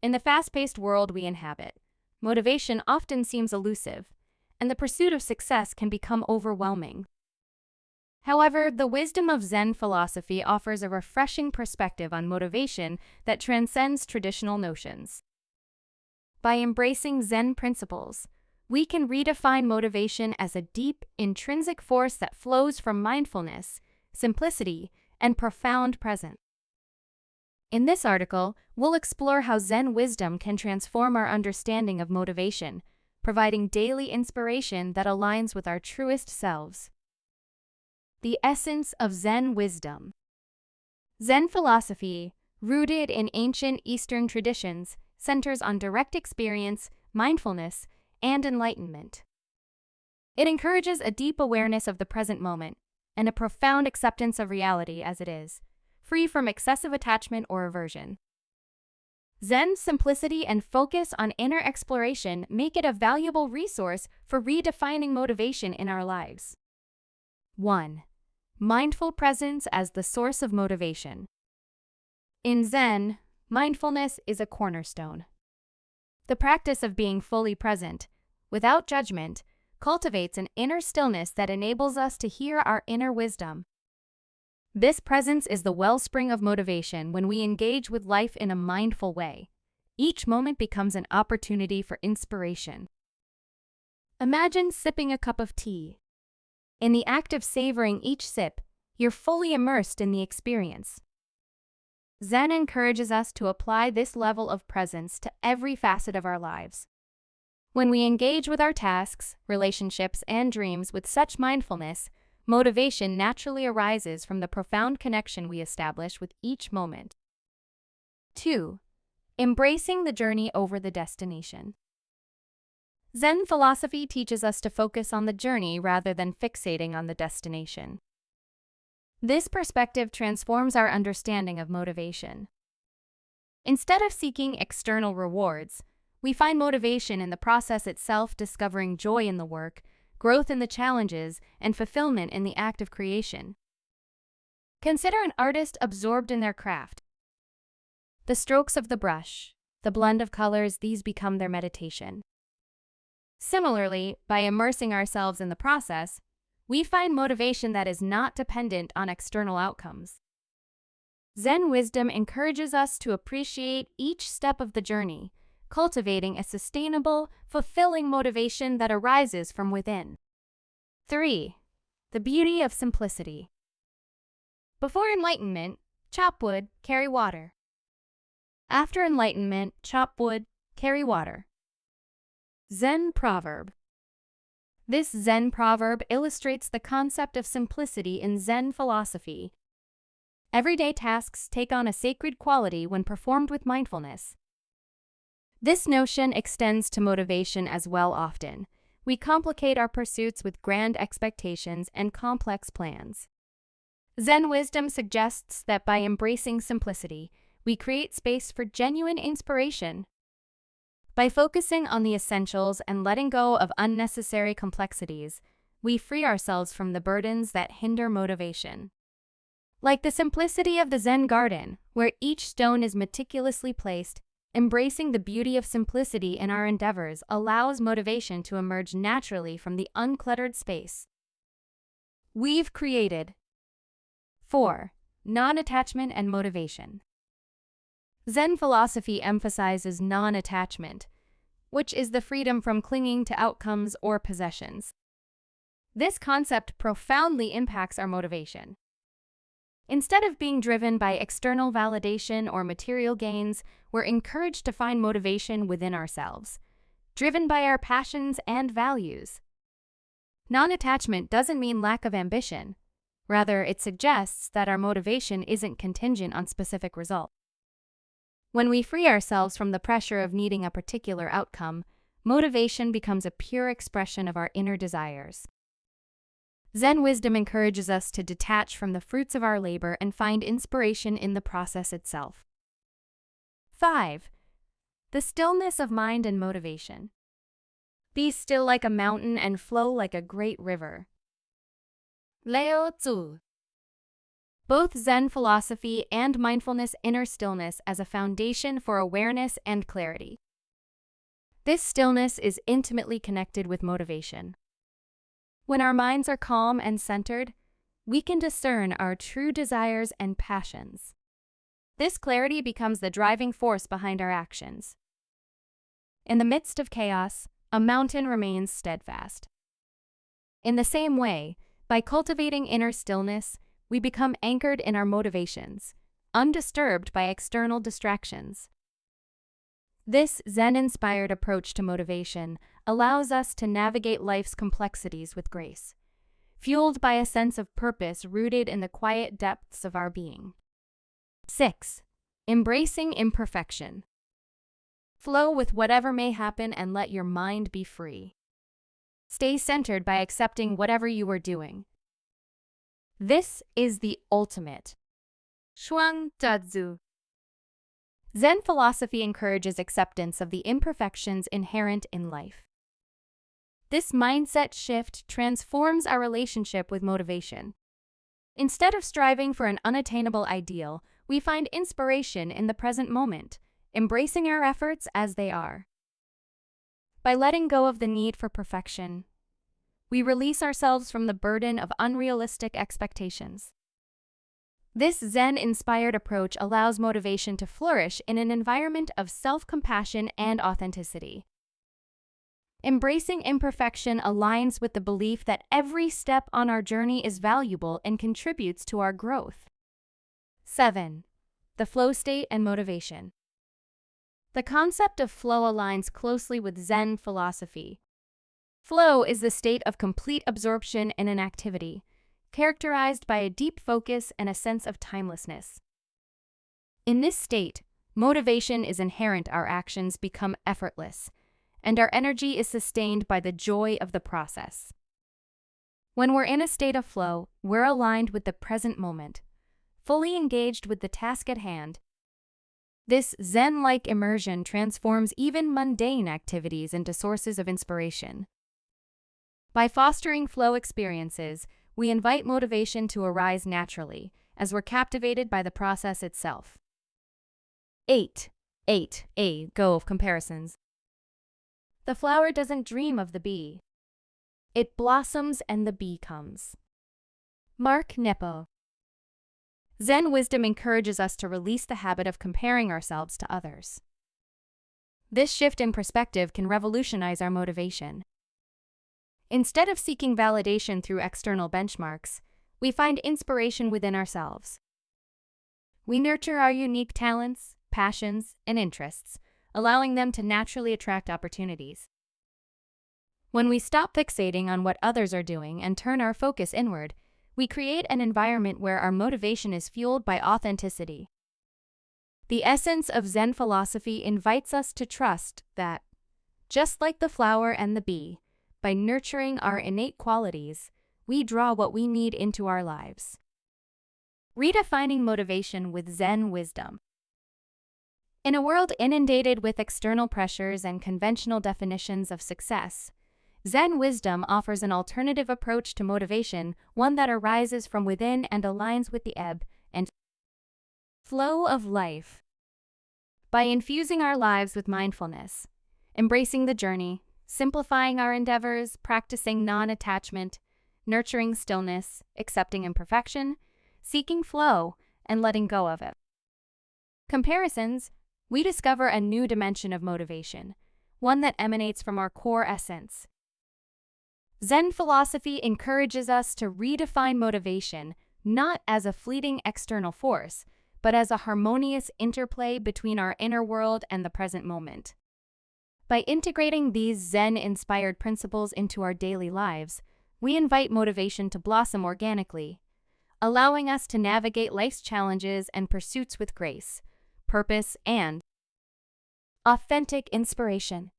In the fast-paced world we inhabit, motivation often seems elusive, and the pursuit of success can become overwhelming. However, the wisdom of Zen philosophy offers a refreshing perspective on motivation that transcends traditional notions. By embracing Zen principles, we can redefine motivation as a deep, intrinsic force that flows from mindfulness, simplicity, and profound presence. In this article, we'll explore how Zen wisdom can transform our understanding of motivation, providing daily inspiration that aligns with our truest selves. The essence of Zen wisdom. Zen philosophy, rooted in ancient Eastern traditions, centers on direct experience, mindfulness, and enlightenment. It encourages a deep awareness of the present moment and a profound acceptance of reality as it is, free from excessive attachment or aversion. Zen's simplicity and focus on inner exploration make it a valuable resource for redefining motivation in our lives. 1. Mindful presence as the source of motivation. In Zen, mindfulness is a cornerstone. The practice of being fully present, without judgment, cultivates an inner stillness that enables us to hear our inner wisdom. This presence is the wellspring of motivation when we engage with life in a mindful way. Each moment becomes an opportunity for inspiration. Imagine sipping a cup of tea. In the act of savoring each sip, you're fully immersed in the experience. Zen encourages us to apply this level of presence to every facet of our lives. When we engage with our tasks, relationships, and dreams with such mindfulness, motivation naturally arises from the profound connection we establish with each moment. 2. Embracing the journey over the destination. Zen philosophy teaches us to focus on the journey rather than fixating on the destination. This perspective transforms our understanding of motivation. Instead of seeking external rewards, we find motivation in the process itself, discovering joy in the work, growth in the challenges, and fulfillment in the act of creation. Consider an artist absorbed in their craft. The strokes of the brush, the blend of colors, these become their meditation. Similarly, by immersing ourselves in the process, we find motivation that is not dependent on external outcomes. Zen wisdom encourages us to appreciate each step of the journey, cultivating a sustainable, fulfilling motivation that arises from within. 3. The beauty of simplicity. Before enlightenment, chop wood, carry water. After enlightenment, chop wood, carry water. Zen proverb. This Zen proverb illustrates the concept of simplicity in Zen philosophy. Everyday tasks take on a sacred quality when performed with mindfulness. This notion extends to motivation as well. Often, we complicate our pursuits with grand expectations and complex plans. Zen wisdom suggests that by embracing simplicity, we create space for genuine inspiration. By focusing on the essentials and letting go of unnecessary complexities, we free ourselves from the burdens that hinder motivation. Like the simplicity of the Zen garden, where each stone is meticulously placed, embracing the beauty of simplicity in our endeavors allows motivation to emerge naturally from the uncluttered space we've created. 4. Non-attachment and motivation. Zen philosophy emphasizes non-attachment, which is the freedom from clinging to outcomes or possessions. This concept profoundly impacts our motivation. Instead of being driven by external validation or material gains, we're encouraged to find motivation within ourselves, driven by our passions and values. Non-attachment doesn't mean lack of ambition. Rather, it suggests that our motivation isn't contingent on specific results. When we free ourselves from the pressure of needing a particular outcome, motivation becomes a pure expression of our inner desires. Zen wisdom encourages us to detach from the fruits of our labor and find inspiration in the process itself. 5. The stillness of mind and motivation. Be still like a mountain and flow like a great river. Lao Tzu. both Zen philosophy and mindfulness inner stillness as a foundation for awareness and clarity. This stillness is intimately connected with motivation. When our minds are calm and centered, we can discern our true desires and passions. This clarity becomes the driving force behind our actions. In the midst of chaos, a mountain remains steadfast. In the same way, by cultivating inner stillness, we become anchored in our motivations, undisturbed by external distractions. This Zen-inspired approach to motivation allows us to navigate life's complexities with grace, fueled by a sense of purpose rooted in the quiet depths of our being. 6. Embracing imperfection. Flow with whatever may happen and let your mind be free. Stay centered by accepting whatever you are doing. This is the ultimate Shuang Dazu. Zen philosophy encourages acceptance of the imperfections inherent in life. This mindset shift transforms our relationship with motivation. Instead of striving for an unattainable ideal, we find inspiration in the present moment, embracing our efforts as they are. By letting go of the need for perfection, we release ourselves from the burden of unrealistic expectations. This Zen-inspired approach allows motivation to flourish in an environment of self-compassion and authenticity. Embracing imperfection aligns with the belief that every step on our journey is valuable and contributes to our growth. 7. The flow state and motivation. The concept of flow aligns closely with Zen philosophy. Flow is the state of complete absorption in an activity, characterized by a deep focus and a sense of timelessness. In this state, motivation is inherent, our actions become effortless, and our energy is sustained by the joy of the process. When we're in a state of flow, we're aligned with the present moment, fully engaged with the task at hand. This Zen-like immersion transforms even mundane activities into sources of inspiration. By fostering flow experiences, we invite motivation to arise naturally, as we're captivated by the process itself. 8. Go of comparisons. The flower doesn't dream of the bee. It blossoms and the bee comes. Mark Nepo. Zen wisdom encourages us to release the habit of comparing ourselves to others. This shift in perspective can revolutionize our motivation. Instead of seeking validation through external benchmarks, we find inspiration within ourselves. We nurture our unique talents, passions, and interests, allowing them to naturally attract opportunities. When we stop fixating on what others are doing and turn our focus inward, we create an environment where our motivation is fueled by authenticity. The essence of Zen philosophy invites us to trust that, just like the flower and the bee, by nurturing our innate qualities, we draw what we need into our lives. Redefining motivation with Zen wisdom. In a world inundated with external pressures and conventional definitions of success, Zen wisdom offers an alternative approach to motivation, one that arises from within and aligns with the ebb and flow of life. By infusing our lives with mindfulness, embracing the journey, simplifying our endeavors, practicing non-attachment, nurturing stillness, accepting imperfection, seeking flow, and letting go of it. Comparisons, we discover a new dimension of motivation, one that emanates from our core essence. Zen philosophy encourages us to redefine motivation not as a fleeting external force, but as a harmonious interplay between our inner world and the present moment. By integrating these Zen-inspired principles into our daily lives, we invite motivation to blossom organically, allowing us to navigate life's challenges and pursuits with grace, purpose, and authentic inspiration.